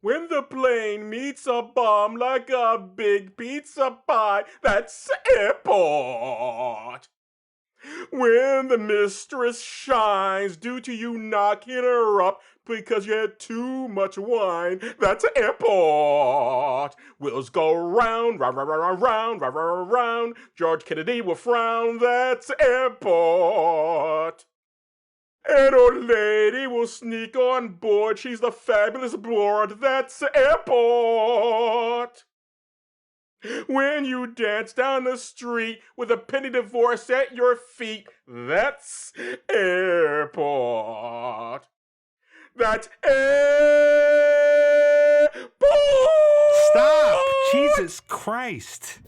When the plane meets a bomb like a big pizza pie, that's airport. When the mistress shines due to you knocking her up because you had too much wine, that's airport. Wheels go round, round, round, round, round, round, round, round. George Kennedy will frown, that's airport. An old lady will sneak on board, she's the fabulous board, that's airport. When you dance down the street with a penny divorce at your feet, that's airport. That's airport! Stop! Jesus Christ!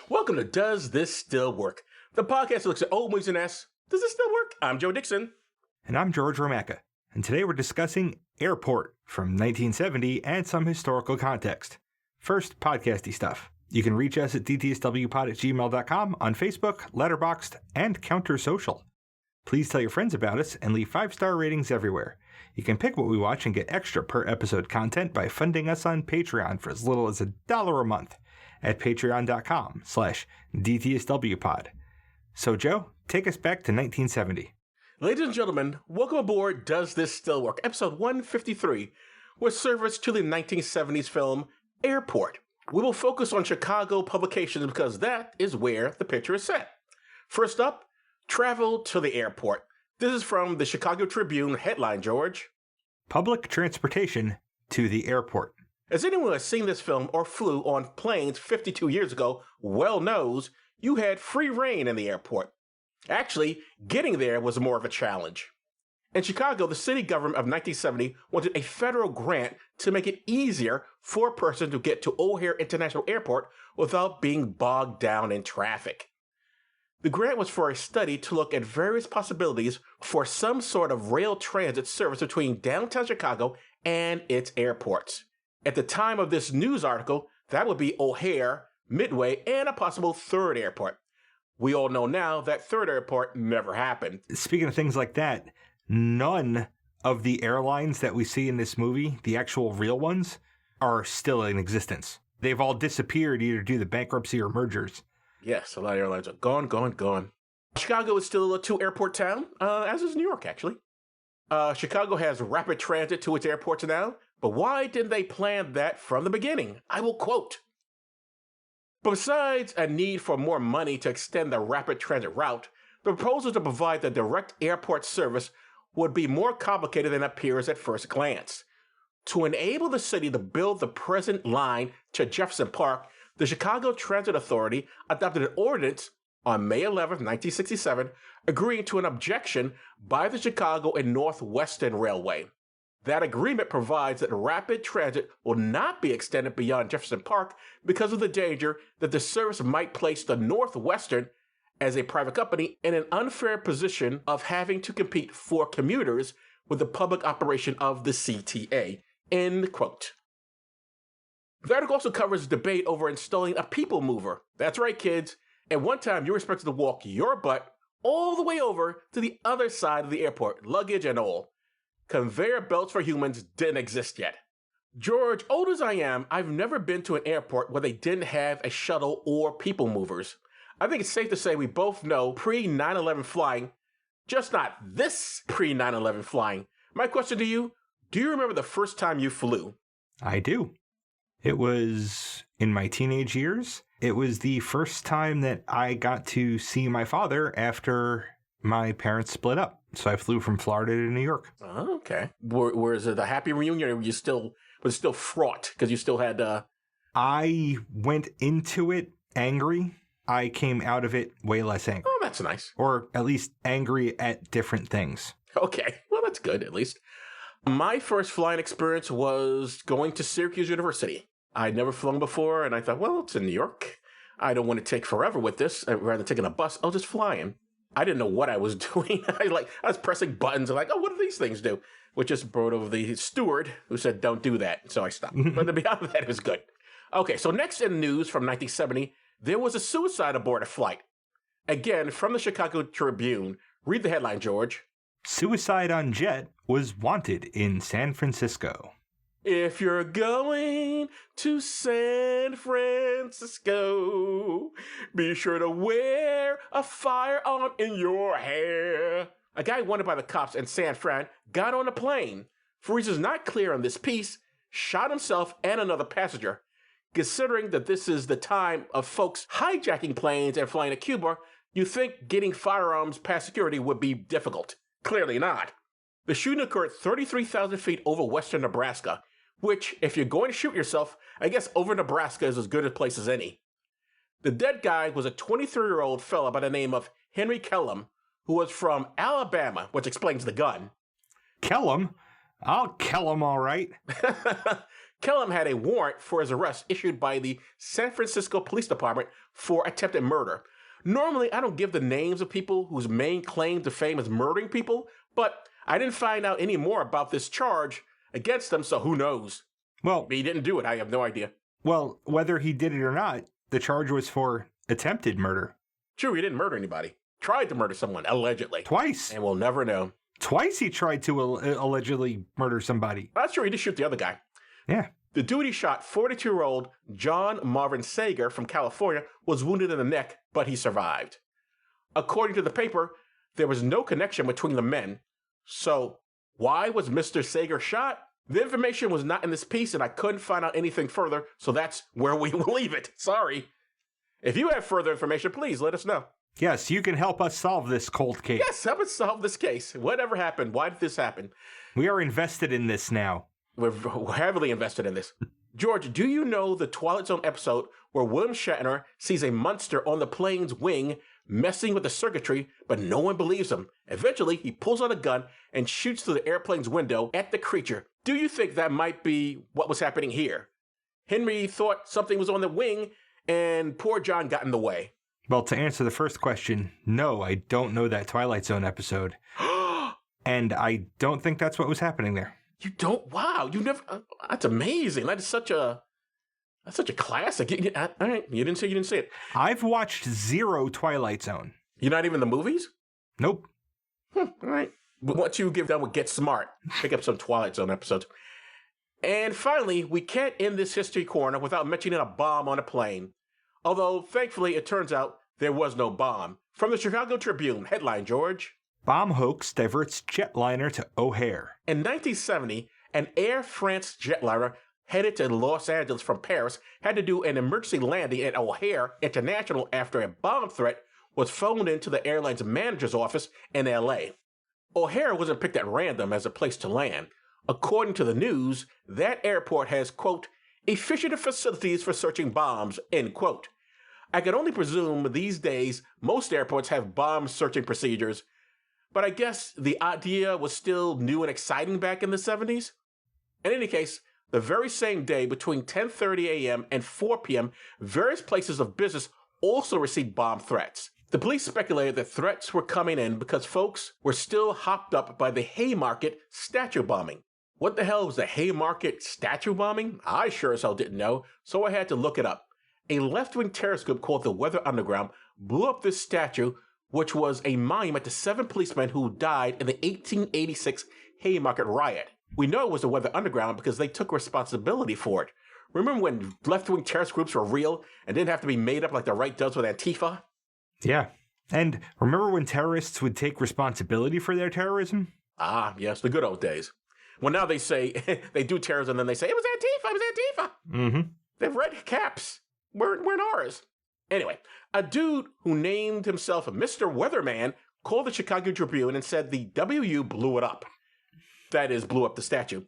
Welcome to Does This Still Work? The podcast that looks at old movies and asks, does this still work? I'm Joe Dixon. And I'm George Romaka. And today we're discussing Airport from 1970 and some historical context. First, podcasty stuff. You can reach us at dtswpod@gmail.com on Facebook, Letterboxd, and Counter Social. Please tell your friends about us and leave 5-star ratings everywhere. You can pick what we watch and get extra per episode content by funding us on Patreon for as little as $1 a month at patreon.com/dtswpod. So Joe, take us back to 1970. Ladies and gentlemen, welcome aboard Does This Still Work? Episode 153, with service to the 1970s film Airport. We will focus on Chicago publications because that is where the picture is set. First up, travel to the airport. This is from the Chicago Tribune headline, George. Public transportation to the airport. As anyone who has seen this film or flew on planes 52 years ago well knows, you had free reign in the airport. Actually, getting there was more of a challenge. In Chicago, the city government of 1970 wanted a federal grant to make it easier for a person to get to O'Hare International Airport without being bogged down in traffic. The grant was for a study to look at various possibilities for some sort of rail transit service between downtown Chicago and its airports. At the time of this news article, that would be O'Hare, Midway, and a possible third airport. We all know now that third airport never happened. Speaking of things like that, none of the airlines that we see in this movie, the actual real ones, are still in existence. They've all disappeared either due to bankruptcy or mergers. Yes, a lot of airlines are gone. Chicago is still a two-airport town, as is New York, actually. Chicago has rapid transit to its airports now, but why didn't they plan that from the beginning? I will quote. Besides a need for more money to extend the rapid transit route, the proposal to provide the direct airport service would be more complicated than appears at first glance. To enable the city to build the present line to Jefferson Park, the Chicago Transit Authority adopted an ordinance on May 11, 1967, agreeing to an objection by the Chicago and Northwestern Railway. That agreement provides that rapid transit will not be extended beyond Jefferson Park because of the danger that the service might place the Northwestern, as a private company, in an unfair position of having to compete for commuters with the public operation of the CTA. End quote. The article also covers debate over installing a people mover. That's right, kids. At one time, you were expected to walk your butt all the way over to the other side of the airport, luggage and all. Conveyor belts for humans didn't exist yet. George, old as I am, I've never been to an airport where they didn't have a shuttle or people movers. I think it's safe to say we both know pre-9/11 flying, just not this pre-9/11 flying. My question to you, do you remember the first time you flew? I do. It was in my teenage years. It was the first time that I got to see my father after my parents split up. So I flew from Florida to New York. Oh, okay. Was it a happy reunion, or was it still fraught because you still had? I went into it angry. I came out of it way less angry. Oh, that's nice. Or at least angry at different things. Okay, well, that's good at least. My first flying experience was going to Syracuse University. I'd never flown before, and I thought, well, it's in New York. I don't want to take forever with this. Rather than taking a bus, I'll just fly in. I didn't know what I was doing. I was pressing buttons and what do these things do? Which just brought over the steward who said, don't do that. So I stopped. But to be honest, that was good. Okay, so next in news from 1970, there was a suicide aboard a flight. Again, from the Chicago Tribune. Read the headline, George. Suicide on jet was wanted in San Francisco. If you're going to San Francisco, be sure to wear a firearm in your hair. A guy wanted by the cops in San Fran got on a plane. For reasons not clear on this piece, shot himself and another passenger. Considering that this is the time of folks hijacking planes and flying to Cuba, you think getting firearms past security would be difficult. Clearly not. The shooting occurred 33,000 feet over western Nebraska, which, if you're going to shoot yourself, I guess over Nebraska is as good a place as any. The dead guy was a 23-year-old fella by the name of Henry Kellum, who was from Alabama, which explains the gun. Kellum? I'll kill him all right. Kellum had a warrant for his arrest issued by the San Francisco Police Department for attempted murder. Normally, I don't give the names of people whose main claim to fame is murdering people, but I didn't find out any more about this charge against them, so who knows? Well, He didn't do it. I have no idea. well, whether he did it or not, the charge was for attempted murder. True, he didn't murder anybody. Tried to murder someone, allegedly. Twice. And we'll never know. Twice he tried to allegedly murder somebody. That's true, he did shoot the other guy. Yeah. The dude he shot, 42-year-old John Marvin Sager from California, was wounded in the neck, but he survived. According to the paper, there was no connection between the men. So, why was Mr. Sager shot? The information was not in this piece, and I couldn't find out anything further, so that's where we will leave it. Sorry. If you have further information, please let us know. Yes, you can help us solve this cold case. Yes, help us solve this case. Whatever happened? Why did this happen? We are invested in this now. We're heavily invested in this. George, do you know the Twilight Zone episode where William Shatner sees a monster on the plane's wing messing with the circuitry, but no one believes him? Eventually, he pulls out a gun and shoots through the airplane's window at the creature. Do you think that might be what was happening here? Henry thought something was on the wing, and poor John got in the way. Well, to answer the first question, no, I don't know that Twilight Zone episode. And I don't think that's what was happening there. You don't? Wow, you never. That's amazing. That's such a classic. All right, you didn't say it. I've watched zero Twilight Zone. You're not even the movies? Nope. All right. But once you get done with Get Smart, pick up some Twilight Zone episodes. And finally, we can't end this history corner without mentioning a bomb on a plane. Although, thankfully, it turns out there was no bomb. From the Chicago Tribune, headline, George. Bomb hoax diverts jetliner to O'Hare. In 1970, an Air France jetliner headed to Los Angeles from Paris had to do an emergency landing at O'Hare International after a bomb threat was phoned into the airline's manager's office in LA. O'Hare wasn't picked at random as a place to land. According to the news, that airport has, quote, efficient facilities for searching bombs, end quote. I can only presume these days most airports have bomb searching procedures, but I guess the idea was still new and exciting back in the 70s. In any case, the very same day between 10:30 a.m. and 4 p.m., various places of business also received bomb threats. The police speculated that threats were coming in because folks were still hopped up by the Haymarket statue bombing. What the hell was the Haymarket statue bombing? I sure as hell didn't know, so I had to look it up. A left-wing terrorist group called the Weather Underground blew up this statue, which was a monument to 7 policemen who died in the 1886 Haymarket riot. We know it was the Weather Underground because they took responsibility for it. Remember when left-wing terrorist groups were real and didn't have to be made up like the right does with Antifa? Yeah. And remember when terrorists would take responsibility for their terrorism? Ah, yes, the good old days. Well, now they say, they do terrorism, and then they say, it was Antifa. Mm-hmm. They have red caps. We're in ours. Anyway, a dude who named himself Mr. Weatherman called the Chicago Tribune and said the WU blew it up. That is, blew up the statue,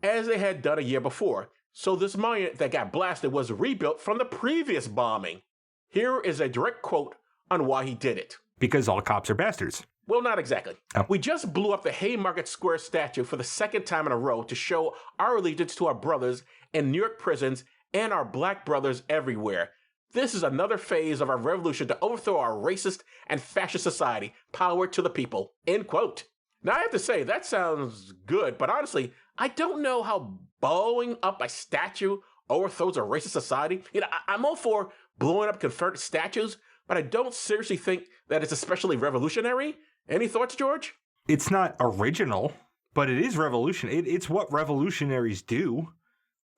as they had done a year before. So this monument that got blasted was rebuilt from the previous bombing. Here is a direct quote on why he did it. Because all cops are bastards. Well, not exactly. Oh. We just blew up the Haymarket Square statue for the second time in a row to show our allegiance to our brothers in New York prisons and our black brothers everywhere. This is another phase of our revolution to overthrow our racist and fascist society. Power to the people. End quote. Now, I have to say, that sounds good, but honestly, I don't know how blowing up a statue overthrows a racist society. I'm all for blowing up Confederate statues, but I don't seriously think that it's especially revolutionary. Any thoughts, George? It's not original, but it is revolution. It's what revolutionaries do.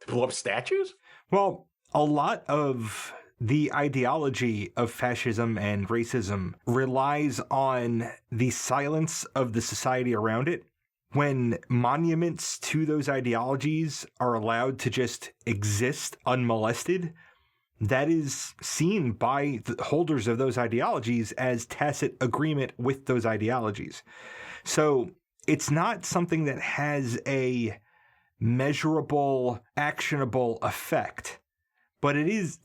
Blow up statues? Well, a lot of the ideology of fascism and racism relies on the silence of the society around it. When monuments to those ideologies are allowed to just exist unmolested, that is seen by the holders of those ideologies as tacit agreement with those ideologies. So it's not something that has a measurable, actionable effect, but it is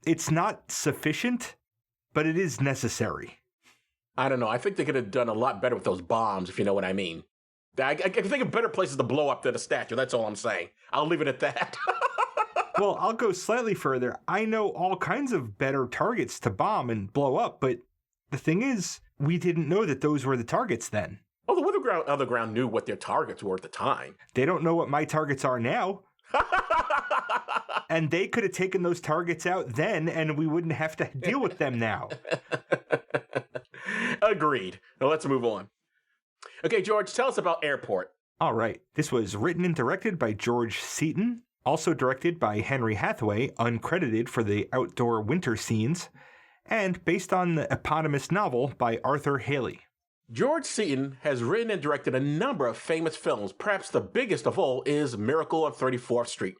it's not sufficient, but it is necessary. I don't know. I think they could have done a lot better with those bombs, if you know what I mean. I can think of better places to blow up than a statue. That's all I'm saying. I'll leave it at that. Well, I'll go slightly further. I know all kinds of better targets to bomb and blow up, but the thing is, we didn't know that those were the targets then. Oh, the other ground knew what their targets were at the time. They don't know what my targets are now. And they could have taken those targets out then, and we wouldn't have to deal with them now. Agreed. Now let's move on. Okay, George, tell us about Airport. All right. This was written and directed by George Seaton, also directed by Henry Hathaway, uncredited for the outdoor winter scenes, and based on the eponymous novel by Arthur Haley. George Seaton has written and directed a number of famous films. Perhaps the biggest of all is Miracle on 34th Street.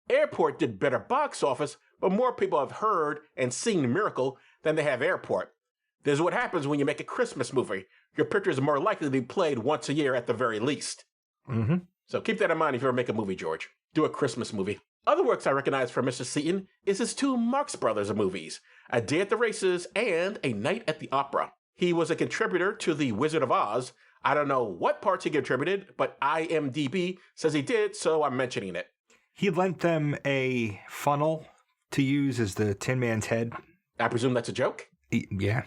Airport did better box office, but more people have heard and seen Miracle than they have Airport. This is what happens when you make a Christmas movie. Your picture is more likely to be played once a year at the very least. Mm-hmm. So keep that in mind if you ever make a movie, George. Do a Christmas movie. Other works I recognize from Mr. Seaton is his two Marx Brothers movies, A Day at the Races and A Night at the Opera. He was a contributor to The Wizard of Oz. I don't know what parts he contributed, but IMDb says he did, so I'm mentioning it. He lent them a funnel to use as the Tin Man's head. I presume that's a joke? Yeah.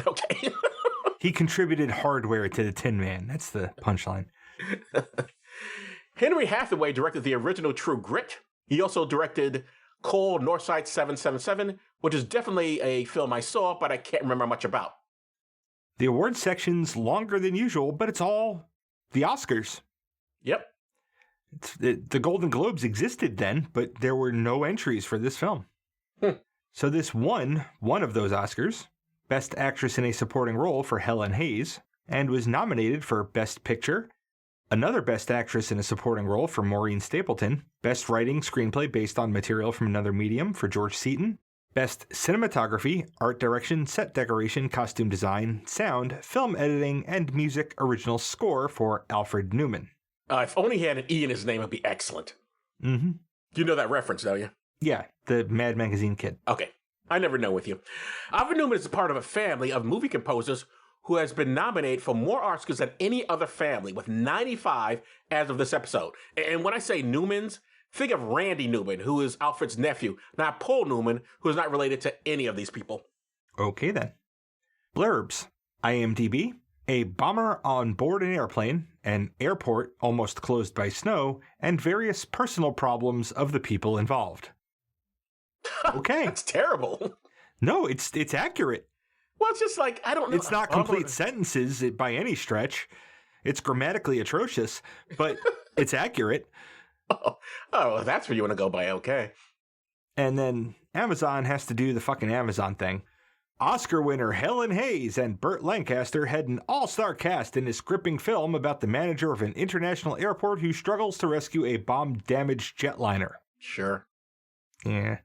Okay. He contributed hardware to the Tin Man. That's the punchline. Henry Hathaway directed the original True Grit. He also directed Cold Northside 777, which is definitely a film I saw, but I can't remember much about. The awards section's longer than usual, but it's all the Oscars. Yep. The Golden Globes existed then, but there were no entries for this film. So this won one of those Oscars, Best Actress in a Supporting Role for Helen Hayes, and was nominated for Best Picture, another Best Actress in a Supporting Role for Maureen Stapleton, Best Writing Screenplay based on material from another medium for George Seaton, Best Cinematography, Art Direction, Set Decoration, Costume Design, Sound, Film Editing, and Music Original Score for Alfred Newman. If only he had an E in his name, it'd be excellent. Mm-hmm. You know that reference, don't you? Yeah, the Mad Magazine kid. Okay. I never know with you. Alfred Newman is a part of a family of movie composers who has been nominated for more Oscars than any other family, with 95 as of this episode. And when I say Newmans, think of Randy Newman, who is Alfred's nephew, not Paul Newman, who is not related to any of these people. Okay, then. Blurbs. IMDb. A bomber on board an airplane, an airport almost closed by snow, and various personal problems of the people involved. Okay. That's terrible. No, it's accurate. Well, it's just like, I don't know. It's not complete sentences by any stretch. It's grammatically atrocious, but it's accurate. Oh, that's where you want to go by, okay. And then Amazon has to do the fucking Amazon thing. Oscar winner Helen Hayes and Burt Lancaster had an all-star cast in this gripping film about the manager of an international airport who struggles to rescue a bomb-damaged jetliner. Sure. Yeah.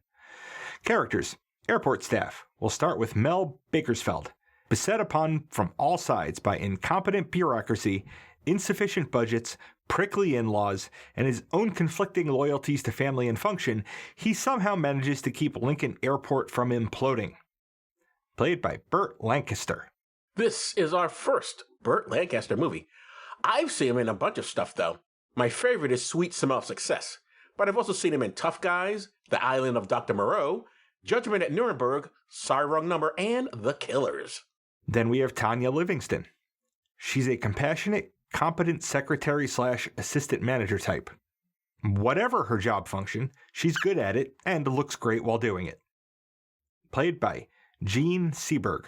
Characters. Airport staff. We'll start with Mel Bakersfeld. Beset upon from all sides by incompetent bureaucracy, insufficient budgets, prickly in-laws, and his own conflicting loyalties to family and function, he somehow manages to keep Lincoln Airport from imploding. Played by Burt Lancaster. This is our first Burt Lancaster movie. I've seen him in a bunch of stuff, though. My favorite is Sweet Smell of Success, but I've also seen him in Tough Guys, The Island of Dr. Moreau, Judgment at Nuremberg, Sorry Wrong Number, and The Killers. Then we have Tanya Livingston. She's a compassionate, competent secretary/assistant manager type. Whatever her job function, she's good at it and looks great while doing it. Played by Jean Seberg.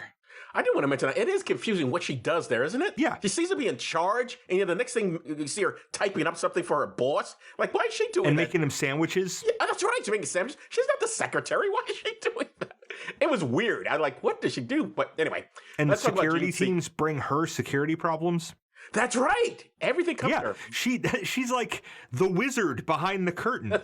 I do want to mention that it is confusing what she does there, isn't it? Yeah. She seems to be in charge, and the next thing you see her typing up something for her boss. Like, why is she doing And that? making him sandwiches. Yeah, that's right. She's making sandwiches. She's not the secretary. Why is she doing that? It was weird. I like, what does she do? But anyway. And let's talk about security Jean teams bring her security problems. That's right. Everything comes to Yeah, her. she's like the wizard behind the curtain.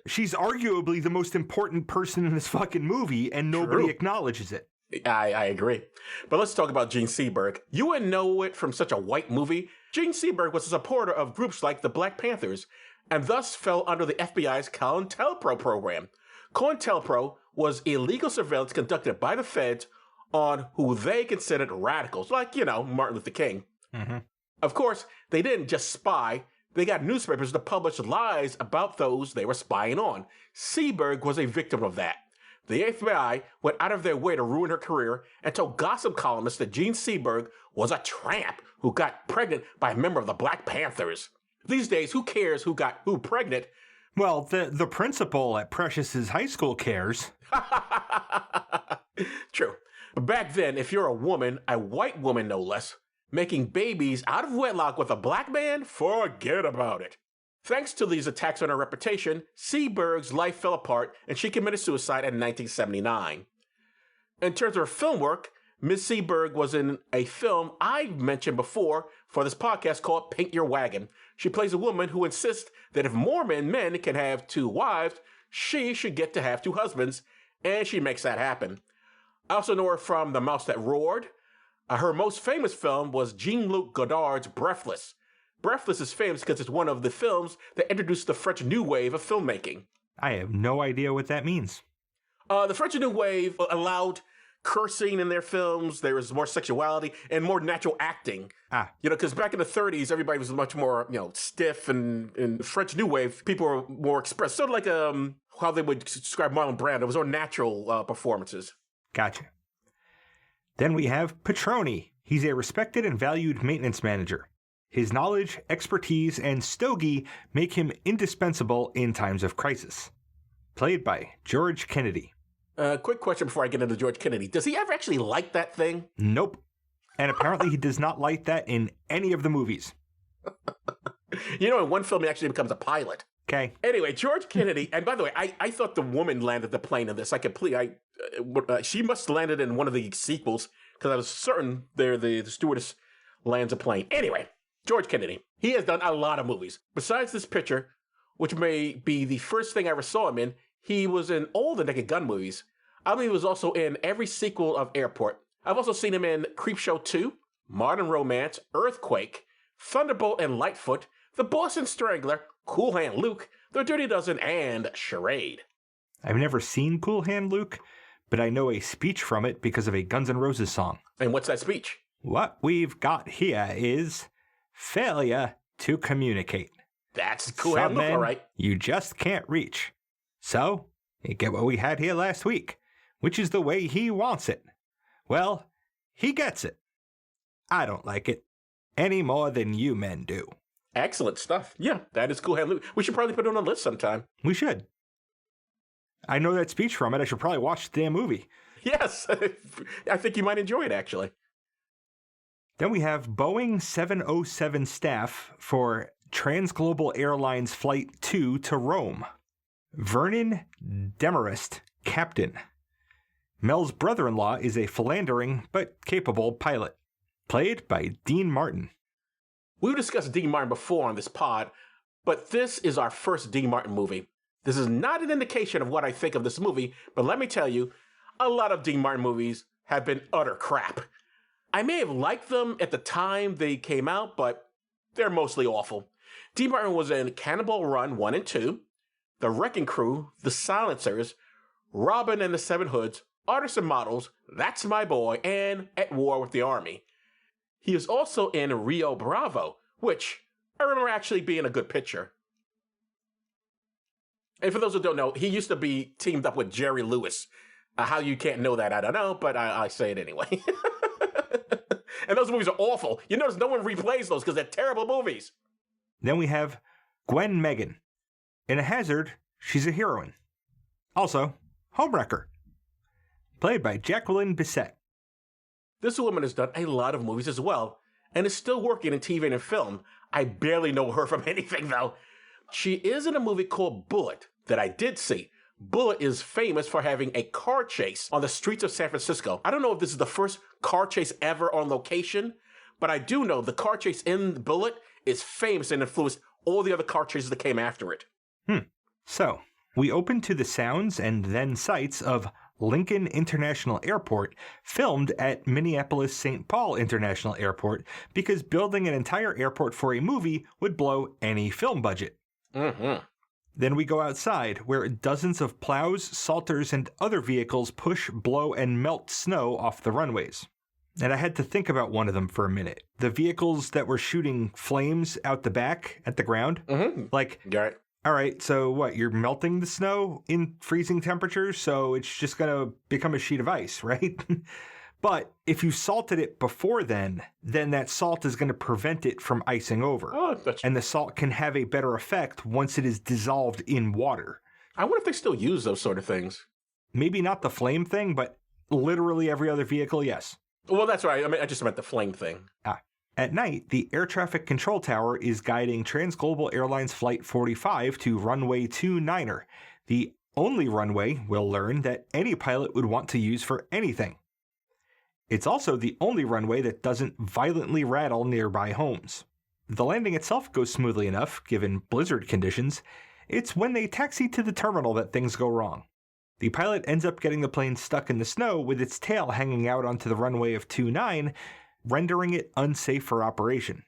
She's arguably the most important person in this fucking movie, and nobody True. acknowledges it. I agree. But let's talk about Jean Seberg. You wouldn't know it from such a white movie. Jean Seberg was a supporter of groups like the Black Panthers, and thus fell under the FBI's COINTELPRO program. COINTELPRO was illegal surveillance conducted by the feds on who they considered radicals, like, Martin Luther King. Mm-hmm. Of course, they didn't just spy. They got newspapers to publish lies about those they were spying on. Seberg was a victim of that. The FBI went out of their way to ruin her career and told gossip columnists that Jean Seberg was a tramp who got pregnant by a member of the Black Panthers. These days, who cares who got who pregnant? Well, the principal at Precious's high school cares. True. But back then, if you're a woman, a white woman no less, making babies out of wedlock with a black man, forget about it. Thanks to these attacks on her reputation, Seberg's life fell apart and she committed suicide in 1979. In terms of her film work, Ms. Seberg was in a film I've mentioned before for this podcast called Paint Your Wagon. She plays a woman who insists that if Mormon men can have 2 wives, she should get to have 2 husbands, and she makes that happen. I also know her from The Mouse That Roared. Her most famous film was Jean-Luc Godard's Breathless. Breathless is famous because it's one of the films that introduced the French New Wave of filmmaking. I have no idea what that means. The French New Wave allowed cursing in their films. There was more sexuality and more natural acting. Because back in the 30s, everybody was much more, stiff, and in the French New Wave, people were more expressed. Sort of like how they would describe Marlon Brando. It was more natural performances. Gotcha. Then we have Petroni. He's a respected and valued maintenance manager. His knowledge, expertise, and stogie make him indispensable in times of crisis. Played by George Kennedy. Quick question before I get into George Kennedy. Does he ever actually light that thing? Nope. And apparently he does not light that in any of the movies. In one film he actually becomes a pilot. Okay. Anyway, George Kennedy, and by the way, I thought the woman landed the plane in this. She must have landed in one of the sequels, because I was certain the stewardess lands a plane. Anyway, George Kennedy. He has done a lot of movies. Besides this picture, which may be the first thing I ever saw him in, he was in all the Naked Gun movies. I believe he was also in every sequel of Airport. I've also seen him in Creepshow 2, Modern Romance, Earthquake, Thunderbolt and Lightfoot, The Boston Strangler, Cool Hand Luke, The Dirty Dozen, and Charade. I've never seen Cool Hand Luke, but I know a speech from it because of a Guns N' Roses song. And what's that speech? What we've got here is failure to communicate. That's Cool Hand Luke, all right. You just can't reach. So, you get what we had here last week, which is the way he wants it. Well, he gets it. I don't like it any more than you men do. Excellent stuff. Yeah, that is Cool Hand Luke. We should probably put it on a list sometime. We should. I know that speech from it. I should probably watch the damn movie. Yes, I think you might enjoy it, actually. Then we have Boeing 707 staff for Transglobal Airlines Flight 2 to Rome. Vernon Demarest, captain. Mel's brother-in-law is a philandering but capable pilot. Played by Dean Martin. We've discussed Dean Martin before on this pod, but this is our first Dean Martin movie. This is not an indication of what I think of this movie, but let me tell you, a lot of Dean Martin movies have been utter crap. I may have liked them at the time they came out, but they're mostly awful. Dean Martin was in Cannonball Run 1 and 2, The Wrecking Crew, The Silencers, Robin and the Seven Hoods, Artists and Models, That's My Boy, and At War with the Army. He is also in Rio Bravo, which I remember actually being a good picture. And for those who don't know, he used to be teamed up with Jerry Lewis. How you can't know that, I don't know, but I say it anyway. And those movies are awful. You notice no one replays those because they're terrible movies. Then we have Gwen Megan. In A Hazard, she's a heroine. Also, Homewrecker, played by Jacqueline Bisset. This woman has done a lot of movies as well, and is still working in TV and in film. I barely know her from anything, though. She is in a movie called Bullitt that I did see. Bullitt is famous for having a car chase on the streets of San Francisco. I don't know if this is the first car chase ever on location, but I do know the car chase in Bullitt is famous and influenced all the other car chases that came after it. So, we open to the sounds and then sights of Lincoln International Airport, filmed at Minneapolis-St. Paul International Airport, because building an entire airport for a movie would blow any film budget. Then we go outside, where dozens of plows, salters, and other vehicles push, blow, and melt snow off the runways. And I had to think about one of them for a minute. The vehicles that were shooting flames out the back at the ground. Like, Right. all right, so what, you're melting the snow in freezing temperatures, so it's just going to become a sheet of ice, right? But if you salted it before then that salt is going to prevent it from icing over. Oh, that's... And the salt can have a better effect once it is dissolved in water. I wonder if they still use those sort of things. Maybe not the flame thing, but literally every other vehicle, yes. Well, that's right. I mean, I just meant the flame thing. At night, the air traffic control tower is guiding Transglobal Airlines Flight 45 to runway 29er, the only runway, we'll learn, that any pilot would want to use for anything. It's also the only runway that doesn't violently rattle nearby homes. The landing itself goes smoothly enough, given blizzard conditions. It's when they taxi to the terminal that things go wrong. The pilot ends up getting the plane stuck in the snow with its tail hanging out onto the runway of 29, rendering it unsafe for operation.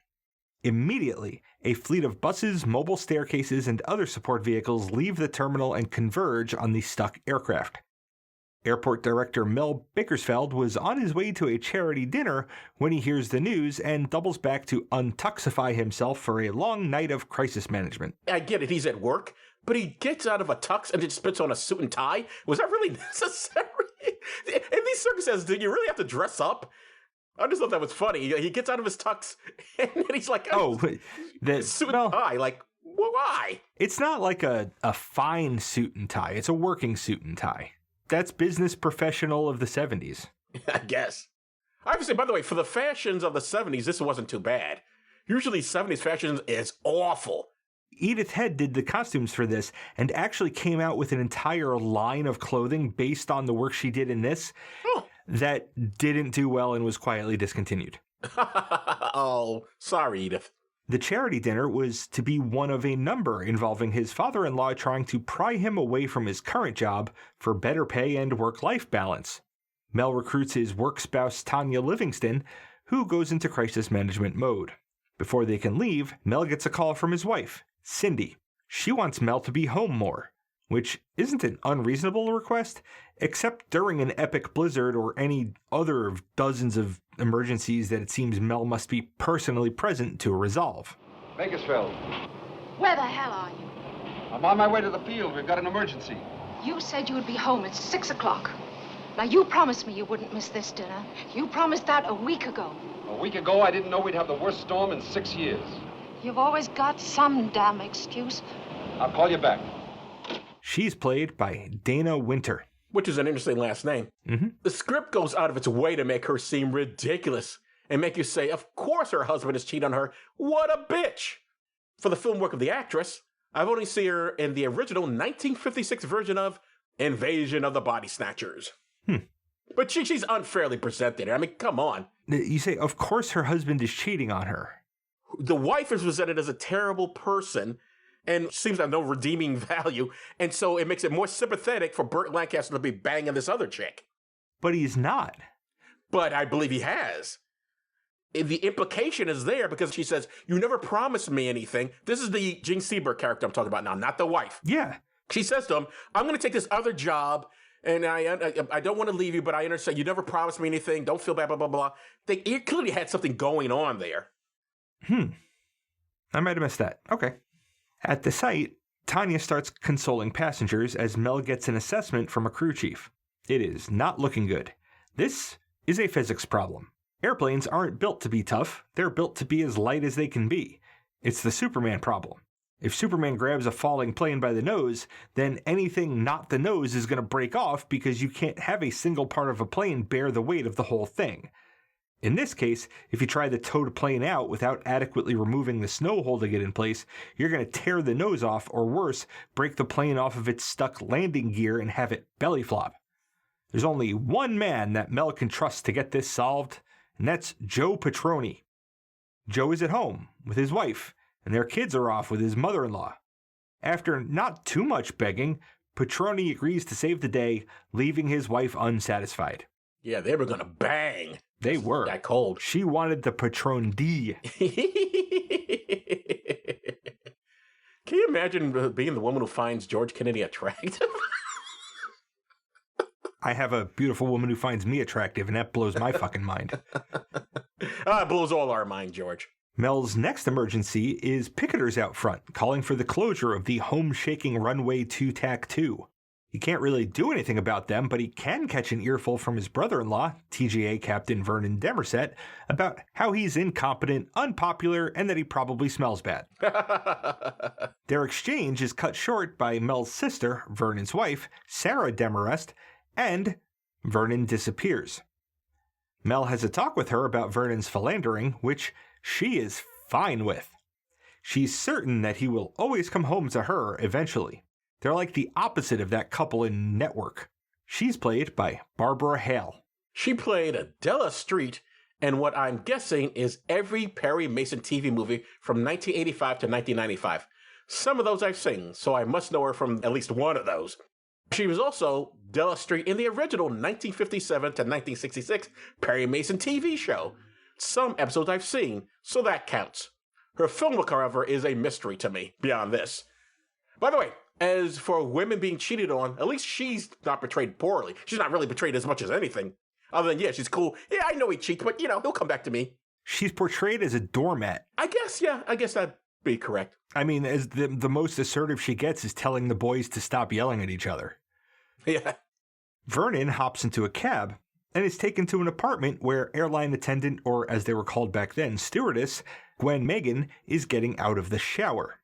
Immediately, a fleet of buses, mobile staircases, and other support vehicles leave the terminal and converge on the stuck aircraft. Airport Director Mel Bickersfeld was on his way to a charity dinner when he hears the news and doubles back to untuxify himself for a long night of crisis management. I get it, he's at work, but he gets out of a tux and just spits on a suit and tie? Was that really necessary? In these circumstances, do you really have to dress up? I just thought that was funny. He gets out of his tux and then he's like, suit and tie. Like, why? It's not like a fine suit and tie. It's a working suit and tie. That's business professional of the 70s. I guess. I have to say, by the way, for the fashions of the 70s, this wasn't too bad. Usually 70s fashions is awful. Edith Head did the costumes for this and actually came out with an entire line of clothing based on the work she did in this that didn't do well and was quietly discontinued. Oh, sorry, Edith. The charity dinner was to be one of a number involving his father-in-law trying to pry him away from his current job for better pay and work-life balance. Mel recruits his work spouse Tanya Livingston, who goes into crisis management mode. Before they can leave, Mel gets a call from his wife, Cindy. She wants Mel to be home more, which isn't an unreasonable request, except during an epic blizzard or any other of dozens of emergencies that it seems Mel must be personally present to resolve. Bakersfield. Where the hell are you? I'm on my way to the field. We've got an emergency. You said you would be home at 6 o'clock. Now, you promised me you wouldn't miss this dinner. You promised that a week ago. A week ago, I didn't know we'd have the worst storm in 6 years. You've always got some damn excuse. I'll call you back. She's played by Dana Winter. Which is an interesting last name. The script goes out of its way to make her seem ridiculous and make you say, of course her husband is cheating on her. What a bitch! For the film work of the actress, I've only seen her in the original 1956 version of Invasion of the Body Snatchers. But she's unfairly presented. I mean, come on. You say, of course her husband is cheating on her. The wife is presented as a terrible person and seems to have no redeeming value, and so it makes it more sympathetic for Burt Lancaster to be banging this other chick. But he's not. But I believe he has. The implication is there because she says, you never promised me anything. This is the Gene Seberg character I'm talking about now, not the wife. Yeah. She says to him, I'm going to take this other job, and I don't want to leave you, but I understand you never promised me anything. Don't feel bad, blah, blah, blah. They clearly had something going on there. I might have missed that. Okay. At the site, Tanya starts consoling passengers as Mel gets an assessment from a crew chief. It is not looking good. This is a physics problem. Airplanes aren't built to be tough. They're built to be as light as they can be. It's the Superman problem. If Superman grabs a falling plane by the nose, then anything not the nose is going to break off because you can't have a single part of a plane bear the weight of the whole thing. In this case, if you try to tow the plane out without adequately removing the snow holding it in place, you're going to tear the nose off, or worse, break the plane off of its stuck landing gear and have it belly flop. There's only one man that Mel can trust to get this solved, and that's Joe Petroni. Joe is at home with his wife, and their kids are off with his mother-in-law. After not too much begging, Petroni agrees to save the day, leaving his wife unsatisfied. Yeah, they were gonna bang. They were. That cold. She wanted the Patron D. Can you imagine being the woman who finds George Kennedy attractive? I have a beautiful woman who finds me attractive, and that blows my fucking mind. It blows all our mind, George. Mel's next emergency is picketers out front, calling for the closure of the home-shaking Runway 2 Tac 2. He can't really do anything about them, but he can catch an earful from his brother-in-law, TGA Captain Vernon Demerset, about how he's incompetent, unpopular, and that he probably smells bad. Their exchange is cut short by Mel's sister, Vernon's wife, Sarah Demarest, and Vernon disappears. Mel has a talk with her about Vernon's philandering, which she is fine with. She's certain that he will always come home to her eventually. They're like the opposite of that couple in Network. She's played by Barbara Hale. She played Adela Street in what I'm guessing is every Perry Mason TV movie from 1985 to 1995. Some of those I've seen, so I must know her from at least one of those. She was also Della Street in the original 1957 to 1966 Perry Mason TV show. Some episodes I've seen, so that counts. Her film look, however, is a mystery to me, beyond this. By the way, as for women being cheated on, at least she's not portrayed poorly. She's not really portrayed as much as anything. Other than, yeah, she's cool. Yeah, I know he cheats, but, he'll come back to me. She's portrayed as a doormat. I guess that'd be correct. I mean, as the most assertive she gets is telling the boys to stop yelling at each other. Yeah. Vernon hops into a cab and is taken to an apartment where airline attendant, or as they were called back then, stewardess, Gwen Megan, is getting out of the shower.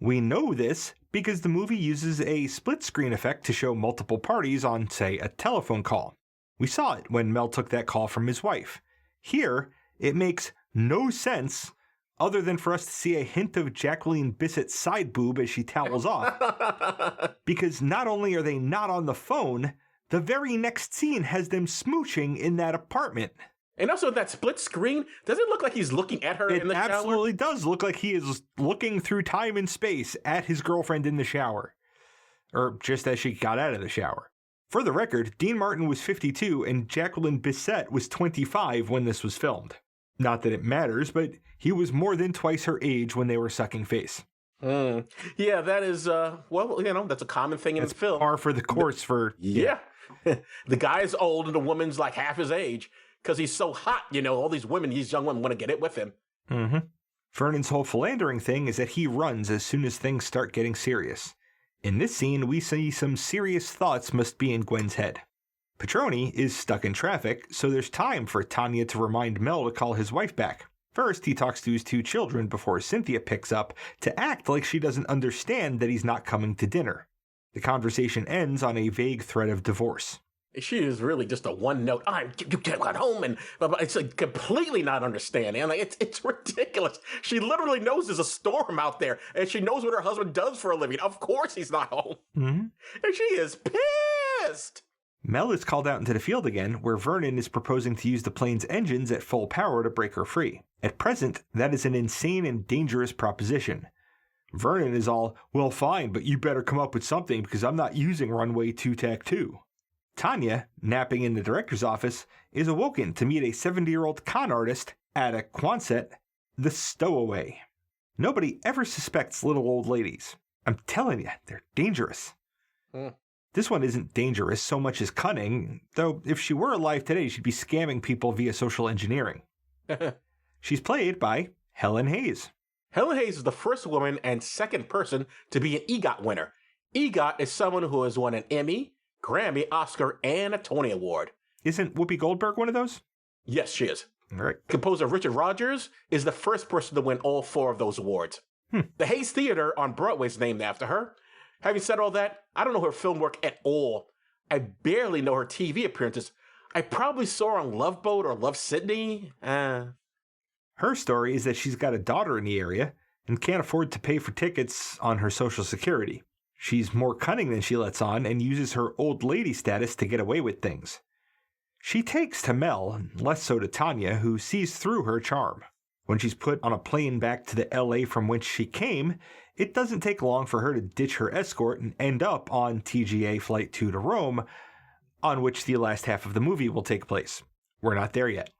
We know this because the movie uses a split screen effect to show multiple parties on, say, a telephone call. We saw it when Mel took that call from his wife. Here, it makes no sense other than for us to see a hint of Jacqueline Bissett's side boob as she towels off. Because not only are they not on the phone, the very next scene has them smooching in that apartment. And also that split screen, does it look like he's looking at her in the shower? It absolutely does look like he is looking through time and space at his girlfriend in the shower. Or just as she got out of the shower. For the record, Dean Martin was 52 and Jacqueline Bisset was 25 when this was filmed. Not that it matters, but he was more than twice her age when they were sucking face. Yeah, that is, that's a common thing in film. Par for the course for... Yeah. The guy's old and the woman's like half his age. Because he's so hot, all these young women want to get it with him. Mm-hmm. Vernon's whole philandering thing is that he runs as soon as things start getting serious. In this scene, we see some serious thoughts must be in Gwen's head. Petroni is stuck in traffic, so there's time for Tanya to remind Mel to call his wife back. First, he talks to his two children before Cynthia picks up to act like she doesn't understand that he's not coming to dinner. The conversation ends on a vague threat of divorce. She is really just a one note. You got home, and it's like completely not understanding. And it's ridiculous. She literally knows there's a storm out there, and she knows what her husband does for a living. Of course, he's not home, and she is pissed. Mel is called out into the field again, where Vernon is proposing to use the plane's engines at full power to break her free. At present, that is an insane and dangerous proposition. Vernon is all, well, fine, but you better come up with something because I'm not using Runway 2 Tac 2. Tanya, napping in the director's office, is awoken to meet a 70-year-old con artist at a Quonset, the Stowaway. Nobody ever suspects little old ladies. I'm telling you, they're dangerous. This one isn't dangerous so much as cunning, though if she were alive today, she'd be scamming people via social engineering. She's played by Helen Hayes. Helen Hayes is the first woman and second person to be an EGOT winner. EGOT is someone who has won an Emmy, Grammy, Oscar, and a Tony Award. Isn't Whoopi Goldberg one of those? Yes, she is. All right. Composer Richard Rodgers is the first person to win all 4 of those awards. The Hayes Theater on Broadway is named after her. Having said all that, I don't know her film work at all. I barely know her TV appearances. I probably saw her on Love Boat or Love Sydney. Her story is that she's got a daughter in the area and can't afford to pay for tickets on her Social Security. She's more cunning than she lets on and uses her old lady status to get away with things. She takes to Mel, less so to Tanya, who sees through her charm. When she's put on a plane back to the LA from which she came, it doesn't take long for her to ditch her escort and end up on TGA Flight 2 to Rome, on which the last half of the movie will take place. We're not there yet.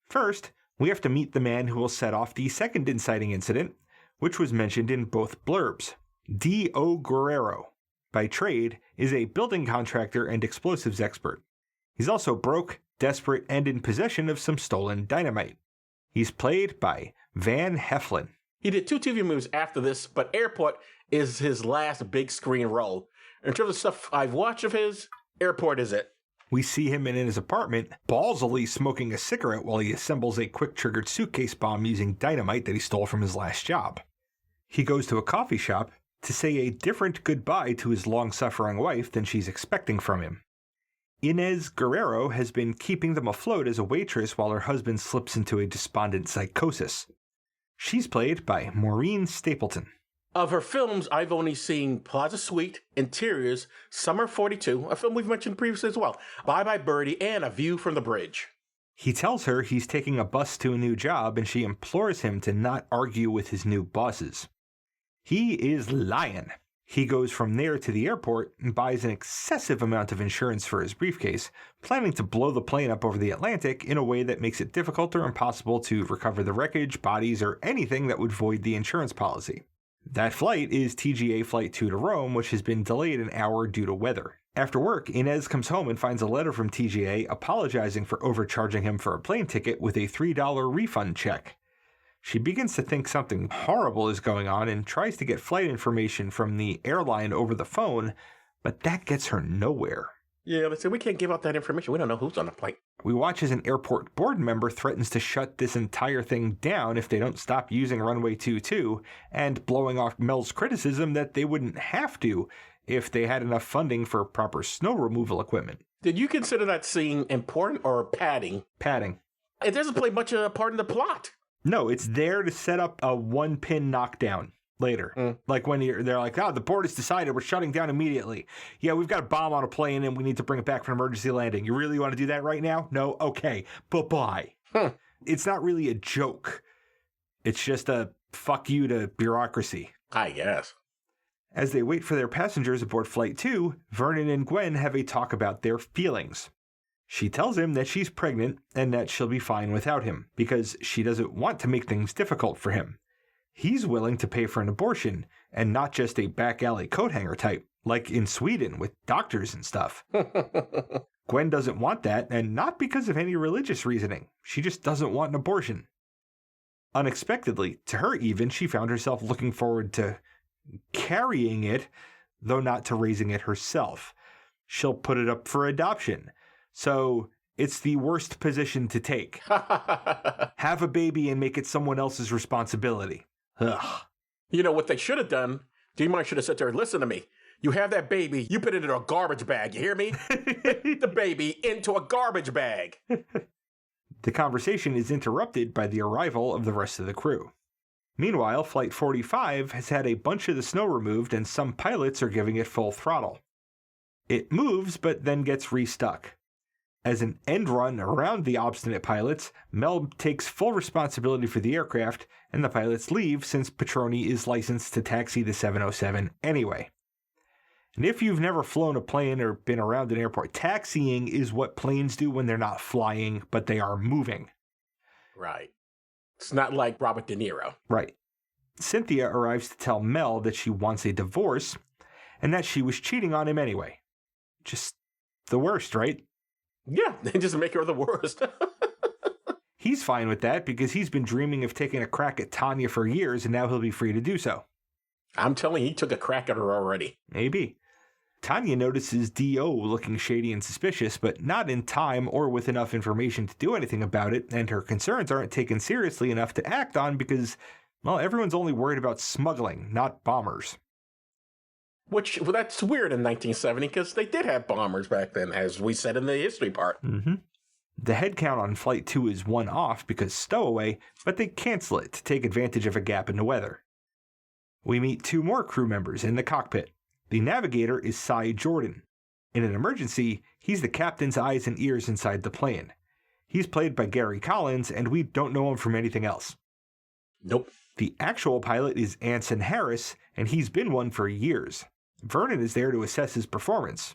First, we have to meet the man who will set off the second inciting incident, which was mentioned in both blurbs. D.O. Guerrero, by trade, is a building contractor and explosives expert. He's also broke, desperate, and in possession of some stolen dynamite. He's played by Van Heflin. He did 2 TV movies after this, but Airport is his last big screen role. In terms of stuff I've watched of his, Airport is it. We see him in his apartment, ballsily smoking a cigarette while he assembles a quick-triggered suitcase bomb using dynamite that he stole from his last job. He goes to a coffee shop to say a different goodbye to his long-suffering wife than she's expecting from him. Inez Guerrero has been keeping them afloat as a waitress while her husband slips into a despondent psychosis. She's played by Maureen Stapleton. Of her films, I've only seen Plaza Suite, Interiors, Summer 42, a film we've mentioned previously as well, Bye Bye Birdie, and A View from the Bridge. He tells her he's taking a bus to a new job, and she implores him to not argue with his new bosses. He is lying. He goes from there to the airport and buys an excessive amount of insurance for his briefcase, planning to blow the plane up over the Atlantic in a way that makes it difficult or impossible to recover the wreckage, bodies, or anything that would void the insurance policy. That flight is TGA Flight 2 to Rome, which has been delayed an hour due to weather. After work, Inez comes home and finds a letter from TGA apologizing for overcharging him for a plane ticket with a $3 refund check. She begins to think something horrible is going on and tries to get flight information from the airline over the phone, but that gets her nowhere. Yeah, they say we can't give out that information. We don't know who's on the plane. We watch as an airport board member threatens to shut this entire thing down if they don't stop using Runway 22 and blowing off Mel's criticism that they wouldn't have to if they had enough funding for proper snow removal equipment. Did you consider that scene important or padding? Padding. It doesn't play much of a part in the plot. No, it's there to set up a one-pin knockdown later. Like when they're like, the board has decided we're shutting down immediately. Yeah, we've got a bomb on a plane and we need to bring it back for an emergency landing. You really want to do that right now? No? Okay. Bye-bye. It's not really a joke. It's just a fuck you to bureaucracy. I guess. As they wait for their passengers aboard Flight 2, Vernon and Gwen have a talk about their feelings. She tells him that she's pregnant and that she'll be fine without him because she doesn't want to make things difficult for him. He's willing to pay for an abortion and not just a back alley coat hanger type, like in Sweden with doctors and stuff. Gwen doesn't want that, and not because of any religious reasoning. She just doesn't want an abortion. Unexpectedly, to her even, she found herself looking forward to carrying it, though not to raising it herself. She'll put it up for adoption. So it's the worst position to take. Have a baby and make it someone else's responsibility. Ugh. You know what they should have done? D-Mine should have said to her, listen to me. You have that baby, you put it in a garbage bag, you hear me? Put the baby into a garbage bag. The conversation is interrupted by the arrival of the rest of the crew. Meanwhile, Flight 45 has had a bunch of the snow removed and some pilots are giving it full throttle. It moves, but then gets restuck. As an end run around the obstinate pilots, Mel takes full responsibility for the aircraft, and the pilots leave since Petroni is licensed to taxi the 707 anyway. And if you've never flown a plane or been around an airport, taxiing is what planes do when they're not flying, but they are moving. Right. It's not like Robert De Niro. Right. Cynthia arrives to tell Mel that she wants a divorce, and that she was cheating on him anyway. Just the worst, right? Yeah, they just make her the worst. He's fine with that because he's been dreaming of taking a crack at Tanya for years and now he'll be free to do so. I'm telling you, he took a crack at her already. Maybe. Tanya notices D.O. looking shady and suspicious, but not in time or with enough information to do anything about it, and her concerns aren't taken seriously enough to act on because Well, everyone's only worried about smuggling, not bombers. Which, well, that's weird in 1970 because they did have bombers back then, as we said in the history part. Mm-hmm. The head count on Flight 2 is 1 off because stowaway, but they cancel it to take advantage of a gap in the weather. We meet 2 more crew members in the cockpit. The navigator is Cy Jordan. In an emergency, he's the captain's eyes and ears inside the plane. He's played by Gary Collins, and we don't know him from anything else. Nope. The actual pilot is Anson Harris, and he's been one for years. Vernon is there to assess his performance.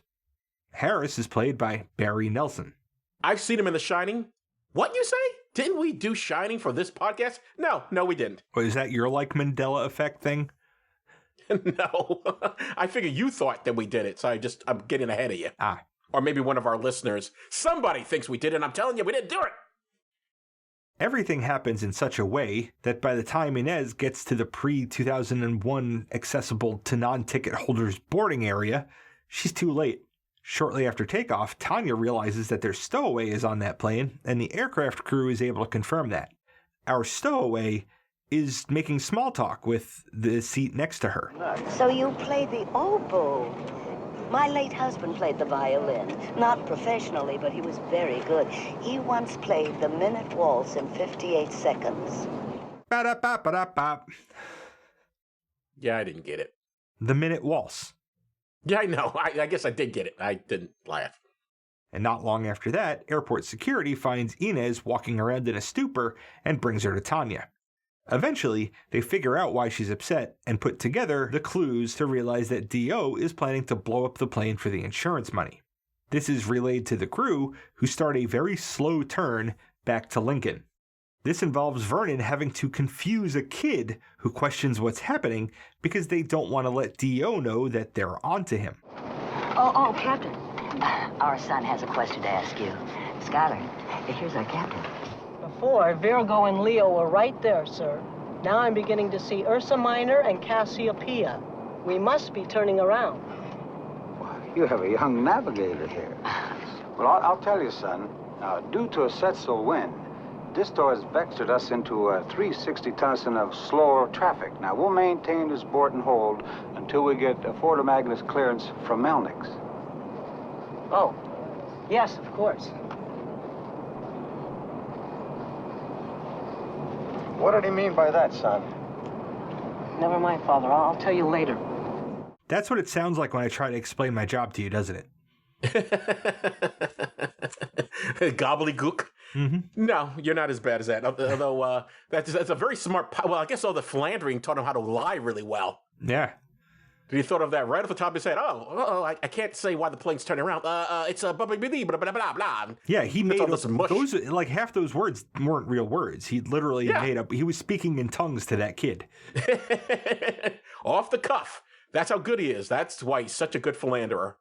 Harris is played by Barry Nelson. I've seen him in The Shining. What you say? Didn't we do Shining for this podcast? No, we didn't. What, is that your Mandela effect thing? No. I figure you thought that we did it, so I'm getting ahead of you. Ah. Or maybe one of our listeners. Somebody thinks we did, and I'm telling you, we didn't do it. Everything happens in such a way that by the time Inez gets to the pre-2001 accessible to non-ticket holders boarding area, she's too late. Shortly after takeoff, Tanya realizes that their stowaway is on that plane, and the aircraft crew is able to confirm that. Our stowaway is making small talk with the seat next to her. So you play the oboe. My late husband played the violin. Not professionally, but he was very good. He once played the Minute Waltz in 58 seconds. Ba-da-ba-ba-da-ba. Yeah, I didn't get it. The Minute Waltz. Yeah, I know. I guess I did get it. I didn't laugh. And not long after that, airport security finds Inez walking around in a stupor and brings her to Tanya. Eventually, they figure out why she's upset and put together the clues to realize that D.O. is planning to blow up the plane for the insurance money. This is relayed to the crew, who start a very slow turn back to Lincoln. This involves Vernon having to confuse a kid who questions what's happening because they don't want to let D.O. know that they're onto him. Oh, Captain. Our son has a question to ask you. Schuyler, here's our captain. Before, Virgo and Leo were right there, sir. Now I'm beginning to see Ursa Minor and Cassiopeia. We must be turning around. You have a young navigator here. Well, I'll tell you, son. Due to a setsail wind, Distor has vectored us into a 360 tonson of slower traffic. Now, we'll maintain this port and hold until we get a Fort Magnus clearance from Melnix. Oh, yes, of course. What did he mean by that, son? Never mind, Father. I'll tell you later. That's what it sounds like when I try to explain my job to you, doesn't it? Gobbledygook? Mm-hmm. No, you're not as bad as that. Although that's a very smart... Well, I guess all the philandering taught him how to lie really well. Yeah. He thought of that right off the top of his head. I can't say why the plane's turning around. It's a blah, blah, blah, blah, blah, blah. Yeah, he made all this mush. those, like half those words weren't real words. He literally made up, he was speaking in tongues to that kid. Off the cuff. That's how good he is. That's why he's such a good philanderer.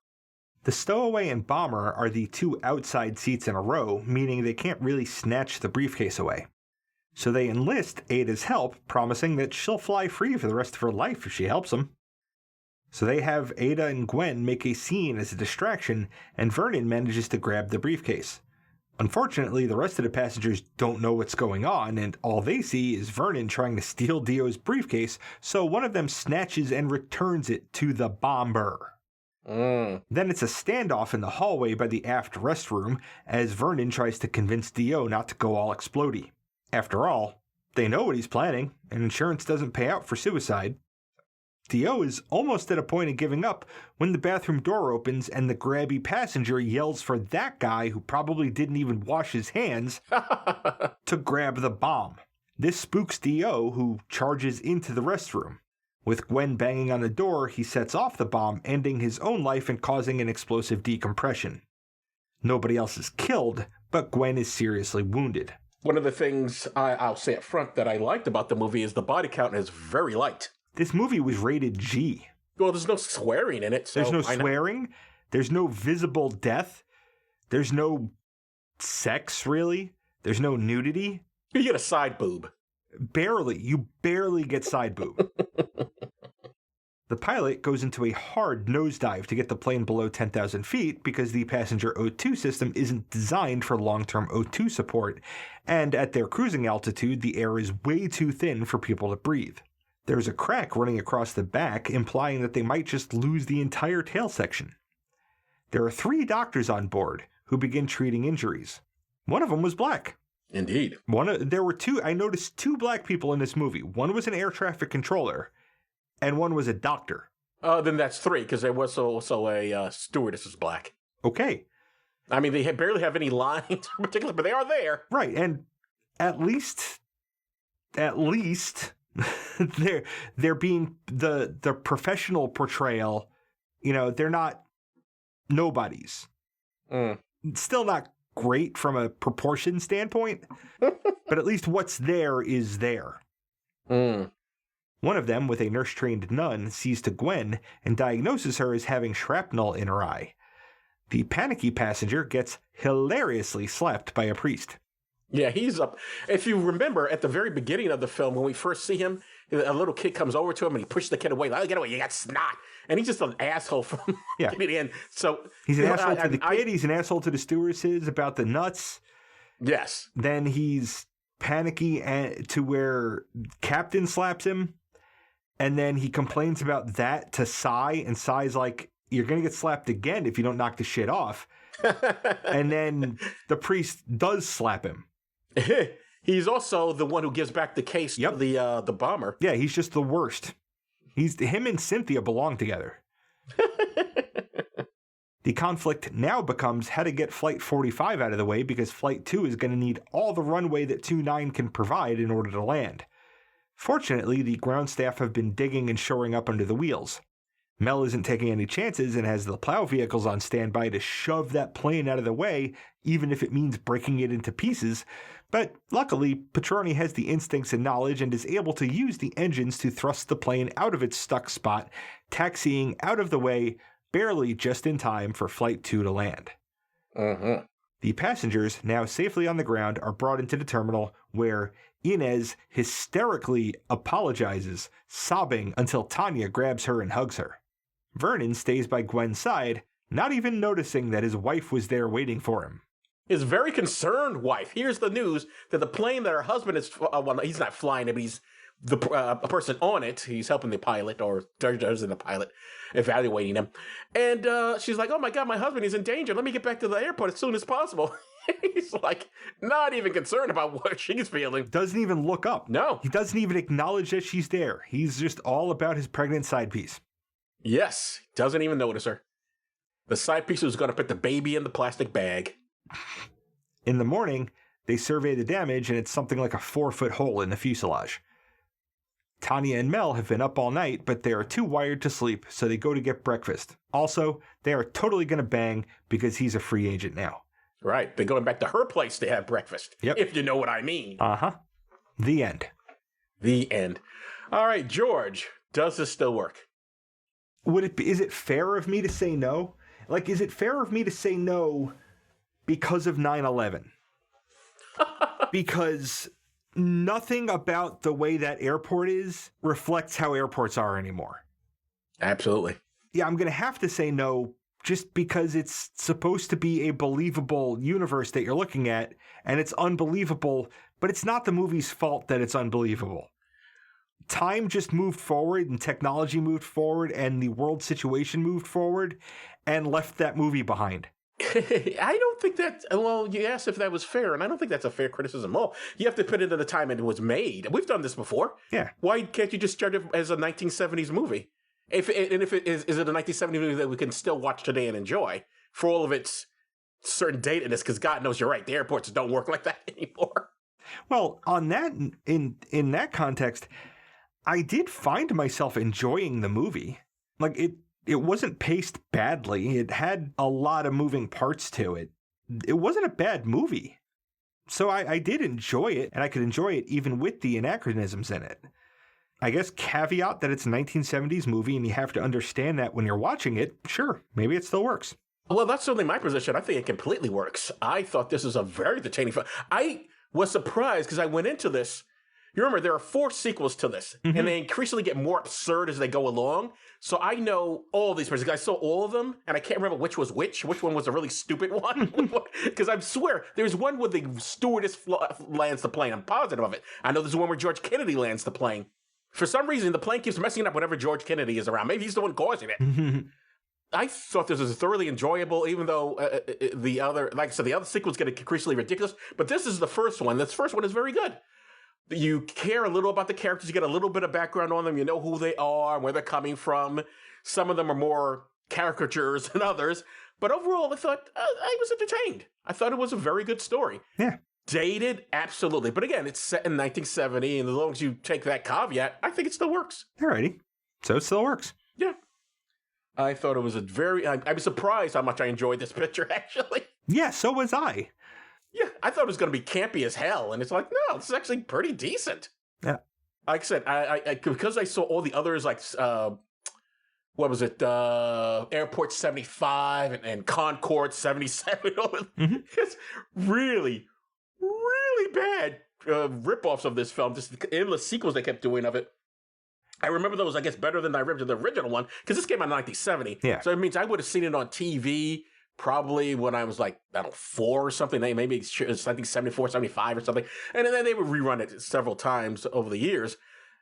The stowaway and bomber are the 2 outside seats in a row, meaning they can't really snatch the briefcase away. So they enlist Ada's help, promising that she'll fly free for the rest of her life if she helps them. So they have Ada and Gwen make a scene as a distraction, and Vernon manages to grab the briefcase. Unfortunately, the rest of the passengers don't know what's going on, and all they see is Vernon trying to steal Dio's briefcase, so one of them snatches and returns it to the bomber. Then it's a standoff in the hallway by the aft restroom as Vernon tries to convince Dio not to go all explodey. After all, they know what he's planning, and insurance doesn't pay out for suicide. Dio is almost at a point of giving up when the bathroom door opens and the grabby passenger yells for that guy who probably didn't even wash his hands to grab the bomb. This spooks Dio, who charges into the restroom. With Gwen banging on the door, he sets off the bomb, ending his own life and causing an explosive decompression. Nobody else is killed, but Gwen is seriously wounded. One of the things I'll say up front that I liked about the movie is the body count is very light. This movie was rated G. Well, there's no swearing in it. So there's no swearing. There's no visible death. There's no sex, really. There's no nudity. You get a side boob. Barely. You barely get side boob. The pilot goes into a hard nosedive to get the plane below 10,000 feet because the passenger O2 system isn't designed for long-term O2 support, and at their cruising altitude, the air is way too thin for people to breathe. There's a crack running across the back, implying that they might just lose the entire tail section. There are 3 doctors on board who begin treating injuries. One of them was black. Indeed. There were 2. I noticed 2 black people in this movie. One was an air traffic controller, and one was a doctor. Then that's 3, because there was also a stewardess who's black. Okay. I mean, they barely have any lines in particular, but they are there. Right, and at least they're being the professional portrayal, they're not nobodies. Still not great from a proportion standpoint, but at least what's there is there. One of them, with a nurse-trained nun, sees to Gwen and diagnoses her as having shrapnel in her eye. The panicky passenger gets hilariously slapped by a priest. Yeah, he's up. If you remember, at the very beginning of the film, when we first see him, a little kid comes over to him and he pushes the kid away. Like, get away, you got snot. And he's just an asshole from getting in. So he's an asshole to the kid. He's an asshole to the stewardesses about the nuts. Yes. Then he's panicky to where Captain slaps him. And then he complains about that to Cy. And Cy's like, you're going to get slapped again if you don't knock the shit off. And then the priest does slap him. He's also the one who gives back the case to the bomber. Yeah, he's just the worst. Him and Cynthia belong together. The conflict now becomes how to get Flight 45 out of the way because Flight 2 is going to need all the runway that 29 can provide in order to land. Fortunately, the ground staff have been digging and shoring up under the wheels. Mel isn't taking any chances and has the plow vehicles on standby to shove that plane out of the way, even if it means breaking it into pieces. But luckily, Petroni has the instincts and knowledge and is able to use the engines to thrust the plane out of its stuck spot, taxiing out of the way barely just in time for Flight 2 to land. The passengers, now safely on the ground, are brought into the terminal where Inez hysterically apologizes, sobbing until Tanya grabs her and hugs her. Vernon stays by Gwen's side, not even noticing that his wife was there waiting for him. His very concerned wife hears the news that the plane that her husband is, well, he's not flying it, but he's a person on it. He's helping the pilot, or does the pilot, evaluating him. And she's like, oh my God, my husband is in danger. Let me get back to the airport as soon as possible. He's like, not even concerned about what she's feeling. Doesn't even look up. No. He doesn't even acknowledge that she's there. He's just all about his pregnant side piece. Yes, doesn't even notice her. The side piece was going to put the baby in the plastic bag. In the morning, they survey the damage, and it's something like a 4-foot hole in the fuselage. Tanya and Mel have been up all night, but they are too wired to sleep, so they go to get breakfast. Also, they are totally going to bang because he's a free agent now. Right, they're going back to her place to have breakfast, if you know what I mean. The end. The end. All right, George, does this still work? Is it fair of me to say no? Like, is it fair of me to say no because of 9/11? Because nothing about the way that airport is reflects how airports are anymore. Absolutely. Yeah, I'm going to have to say no just because it's supposed to be a believable universe that you're looking at, and it's unbelievable, but it's not the movie's fault that it's unbelievable. Time just moved forward, and technology moved forward, and the world situation moved forward, and left that movie behind. I don't think that, well, you asked if that was fair, and I don't think that's a fair criticism. Well, you have to put it in the time it was made. We've done this before. Yeah. Why can't you just judge it as a 1970s movie? If it is it a 1970s movie that we can still watch today and enjoy for all of its certain datiness? Because God knows you're right, the airports don't work like that anymore. Well, on that, in that context, I did find myself enjoying the movie. Like, it wasn't paced badly. It had a lot of moving parts to it. It wasn't a bad movie. So I did enjoy it, and I could enjoy it even with the anachronisms in it. I guess caveat that it's a 1970s movie and you have to understand that when you're watching it, sure, maybe it still works. Well, that's certainly my position. I think it completely works. I thought this was a very entertaining film. I was surprised because I went into this You remember, there are 4 sequels to this, and they increasingly get more absurd as they go along. So I know all these persons. I saw all of them, and I can't remember which was which one was a really stupid one. Because I swear, there's one where the stewardess lands the plane. I'm positive of it. I know there's one where George Kennedy lands the plane. For some reason, the plane keeps messing up whenever George Kennedy is around. Maybe he's the one causing it. I thought this was thoroughly enjoyable, even though the other sequels get increasingly ridiculous. But this is the first one. This first one is very good. You care a little about the characters. You get a little bit of background on them. You know who they are, where they're coming from. Some of them are more caricatures than others. But overall, I thought I was entertained. I thought it was a very good story. Yeah. Dated, absolutely. But again, it's set in 1970, and as long as you take that caveat, I think it still works. Alrighty. So it still works. Yeah. I thought it was I was surprised how much I enjoyed this picture, actually. Yeah, so was I. Yeah, I thought it was going to be campy as hell, and it's like, no, this is actually pretty decent. Yeah. Like I said, I because I saw all the others, like, what was it, Airport 75 and Concorde 77, it's really, really bad rip-offs of this film, just the endless sequels they kept doing of it. I remember those, I guess, better than I remember the original one, because this came out in 1970. Yeah. So it means I would have seen it on TV probably when I was like, I don't know, 4 or something. Maybe it's, I think, 74, 75 or something. And then they would rerun it several times over the years.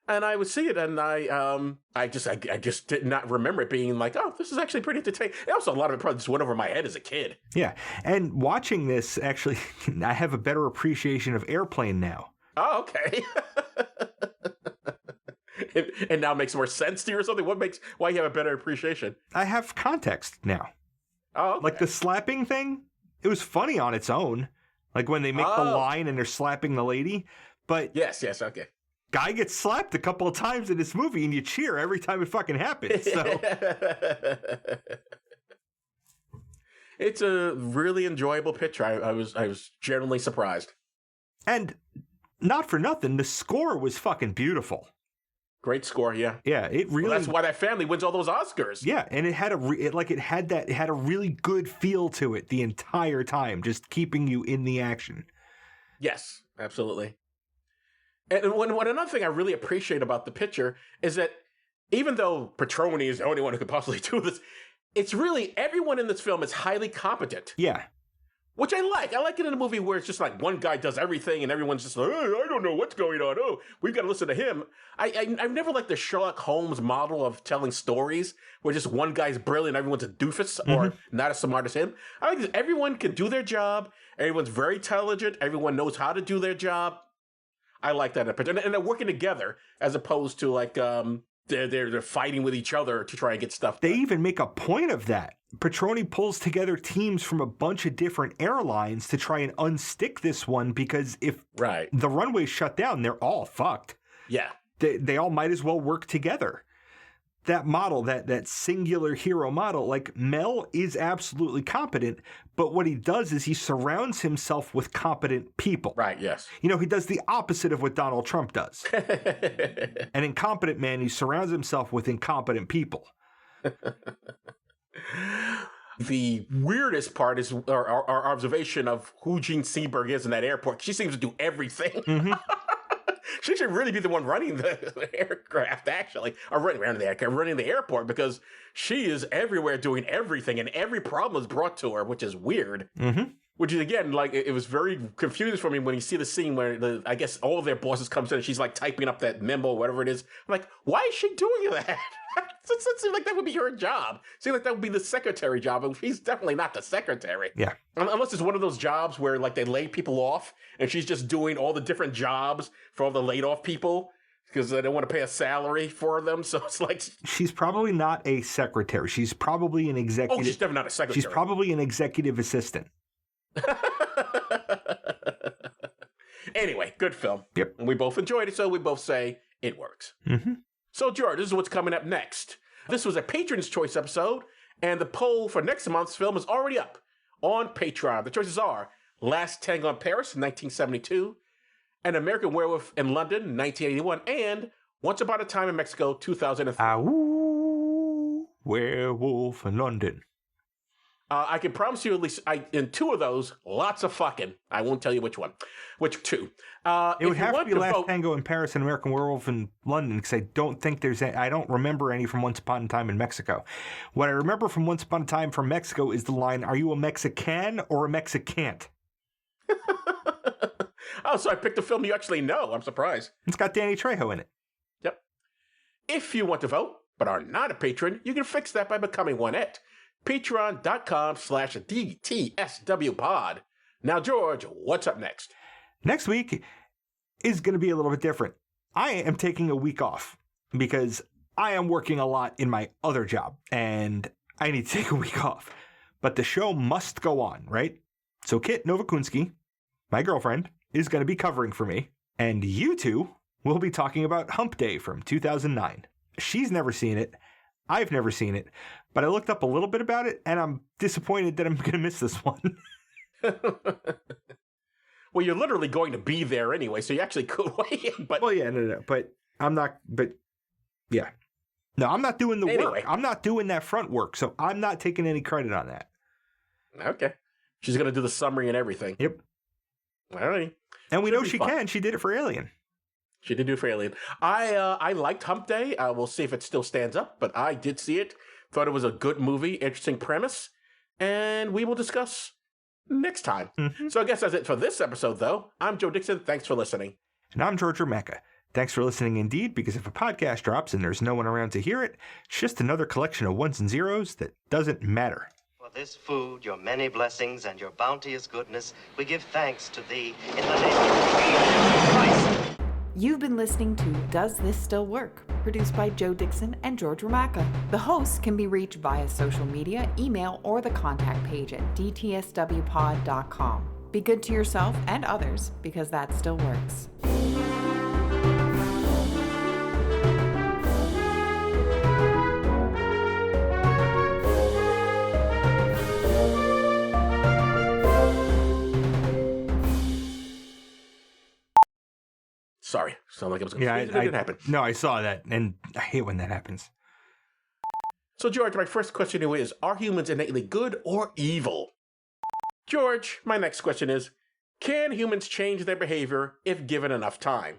And I would see it, and I just did not remember it being like, oh, this is actually pretty entertaining. And also, a lot of it probably just went over my head as a kid. Yeah. And watching this, actually, I have a better appreciation of Airplane now. Oh, okay. And now it makes more sense to you or something? Why you have a better appreciation? I have context now. Oh, okay. Like the slapping thing, it was funny on its own. Like when they make the line and they're slapping the lady. But yes, okay. Guy gets slapped a couple of times in this movie and you cheer every time it fucking happens. So it's a really enjoyable picture. I was genuinely surprised. And not for nothing, the score was fucking beautiful. Great score, yeah. Yeah, it really. Well, that's why that family wins all those Oscars. Yeah, and it had it had a really good feel to it the entire time, just keeping you in the action. Yes, absolutely. And what another thing I really appreciate about the picture is that even though Petroni is the only one who could possibly do this, it's really everyone in this film is highly competent. Yeah. Which I like. I like it in a movie where it's just like one guy does everything and everyone's just like, oh, I don't know what's going on. Oh, we've got to listen to him. I've never liked the Sherlock Holmes model of telling stories where just one guy's brilliant, everyone's a doofus or not as smart as him. I like this. Everyone can do their job. Everyone's very intelligent. Everyone knows how to do their job. I like that. And they're working together as opposed to like they're fighting with each other to try and get stuff done. They even make a point of that. Petroni pulls together teams from a bunch of different airlines to try and unstick this one because if the runway's shut down, they're all fucked. Yeah. They all might as well work together. That model, that singular hero model, like Mel is absolutely competent, but what he does is he surrounds himself with competent people. Right, yes. You know, he does the opposite of what Donald Trump does. An incompetent man, he surrounds himself with incompetent people. The weirdest part is our observation of who Gene Seberg is in that airport. She seems to do everything. She should really be the one running the aircraft, actually, or running the airport, because she is everywhere doing everything, and every problem is brought to her, which is weird. Which is, again, like, it was very confusing for me when you see the scene where, I guess, all of their bosses come in and she's, like, typing up that memo, whatever it is. I'm like, why is she doing that? It seems like that would be her job. It seems like that would be the secretary job, and she's definitely not the secretary. Yeah. Unless it's one of those jobs where, like, they lay people off, and she's just doing all the different jobs for all the laid-off people, because they don't want to pay a salary for them, so it's like... She's probably not a secretary. She's probably an executive... Oh, she's definitely not a secretary. She's probably an executive assistant. Anyway, good film. Yep. And we both enjoyed it, so we both say it works. So, George, this is what's coming up next. This was a Patron's Choice episode, and the poll for next month's film is already up on Patreon. The choices are Last Tango in Paris, 1972, An American Werewolf in London, 1981, and Once Upon a Time in Mexico, 2003. Werewolf in London. I can promise you at least in 2 of those, lots of fucking. I won't tell you which 2. It would have to be Last Tango in Paris and American Werewolf in London, because I don't think I don't remember any from Once Upon a Time in Mexico. What I remember from Once Upon a Time from Mexico is the line, "Are you a Mexican or a Mexicant?" Oh, so I picked a film you actually know. I'm surprised. It's got Danny Trejo in it. Yep. If you want to vote, but are not a patron, you can fix that by becoming one at patreon.com/DTSWpod. Now, George, what's up next? Next week is going to be a little bit different. I am taking a week off because I am working a lot in my other job and I need to take a week off. But the show must go on, right? So Kit Novakunski, my girlfriend, is going to be covering for me. And you two will be talking about Hump Day from 2009. She's never seen it. I've never seen it. But I looked up a little bit about it, and I'm disappointed that I'm going to miss this one. Well, you're literally going to be there anyway, so you actually could wait. But well, yeah, no. But I'm not, but yeah. No, I'm not doing the work. I'm not doing that front work, so I'm not taking any credit on that. Okay. She's going to do the summary and everything. Yep. All right. And we know she can. She did it for Alien. She did do it for Alien. I liked Hump Day. We'll see if it still stands up, but I did see it. Thought it was a good movie, interesting premise, and we will discuss next time. Mm-hmm. So I guess that's it for this episode, though. I'm Joe Dixon. Thanks for listening. And I'm George Romeka. Thanks for listening indeed, because if a podcast drops and there's no one around to hear it, it's just another collection of ones and zeros that doesn't matter. For this food, your many blessings, and your bounteous goodness, we give thanks to thee in the name of Christ. You've been listening to Does This Still Work? Produced by Joe Dixon and George Romeka. The hosts can be reached via social media, email, or the contact page at dtswpod.com. Be good to yourself and others, because that still works. Sorry, sound like it was going to it didn't happen. No, I saw that, and I hate when that happens. So, George, my first question to you is, are humans innately good or evil? George, my next question is, can humans change their behavior if given enough time?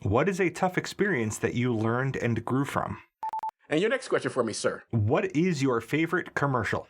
What is a tough experience that you learned and grew from? And your next question for me, sir. What is your favorite commercial?